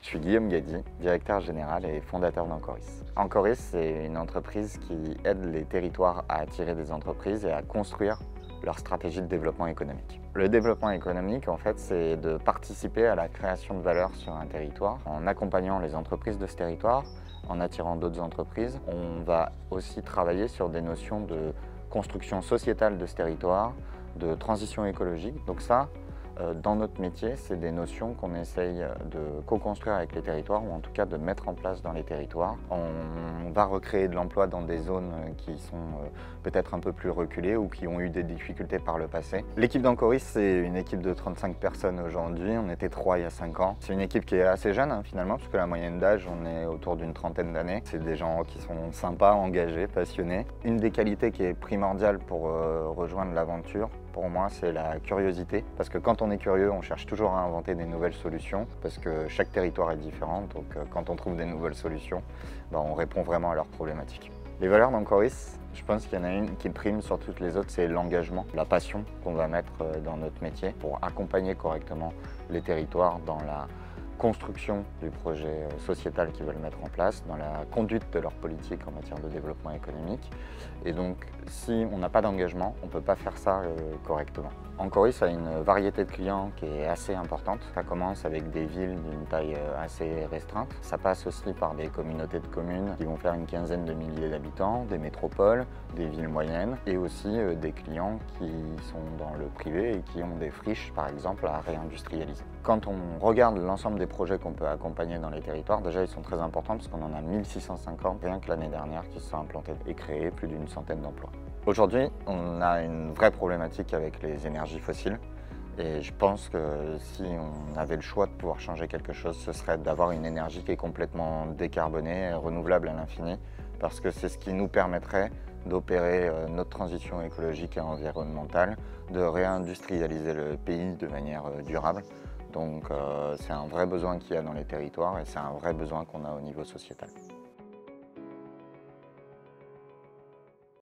Je suis Guillaume Gady, directeur général et fondateur d'Encoris. Encoris, c'est une entreprise qui aide les territoires à attirer des entreprises et à construire leur stratégie de développement économique. Le développement économique, en fait, c'est de participer à la création de valeur sur un territoire en accompagnant les entreprises de ce territoire, en attirant d'autres entreprises. On va aussi travailler sur des notions de construction sociétale de ce territoire, de transition écologique. Donc ça, dans notre métier, c'est des notions qu'on essaye de co-construire avec les territoires ou en tout cas de mettre en place dans les territoires. On va recréer de l'emploi dans des zones qui sont peut-être un peu plus reculées ou qui ont eu des difficultés par le passé. L'équipe d'Encoris, c'est une équipe de 35 personnes aujourd'hui. On était 3 il y a 5 ans. C'est une équipe qui est assez jeune finalement, puisque la moyenne d'âge, on est autour d'une trentaine d'années. C'est des gens qui sont sympas, engagés, passionnés. Une des qualités qui est primordiale pour rejoindre l'aventure, pour moi, c'est la curiosité, parce que quand on est curieux, on cherche toujours à inventer des nouvelles solutions, parce que chaque territoire est différent, donc quand on trouve des nouvelles solutions, on répond vraiment à leurs problématiques. Les valeurs d'Encoris, je pense qu'il y en a une qui prime sur toutes les autres, c'est l'engagement, la passion qu'on va mettre dans notre métier pour accompagner correctement les territoires dans la construction du projet sociétal qu'ils veulent mettre en place, dans la conduite de leur politique en matière de développement économique. Et donc, si on n'a pas d'engagement, on ne peut pas faire ça correctement. Encoris a une variété de clients qui est assez importante. Ça commence avec des villes d'une taille assez restreinte. Ça passe aussi par des communautés de communes qui vont faire une quinzaine de milliers d'habitants, des métropoles, des villes moyennes et aussi des clients qui sont dans le privé et qui ont des friches, par exemple, à réindustrialiser. Quand on regarde l'ensemble des projets qu'on peut accompagner dans les territoires, déjà ils sont très importants parce qu'on en a 1650 rien que l'année dernière qui se sont implantés et créé plus d'une centaine d'emplois. Aujourd'hui, on a une vraie problématique avec les énergies fossiles et je pense que si on avait le choix de pouvoir changer quelque chose, ce serait d'avoir une énergie qui est complètement décarbonée, renouvelable à l'infini, parce que c'est ce qui nous permettrait d'opérer notre transition écologique et environnementale, de réindustrialiser le pays de manière durable. Donc c'est un vrai besoin qu'il y a dans les territoires et c'est un vrai besoin qu'on a au niveau sociétal.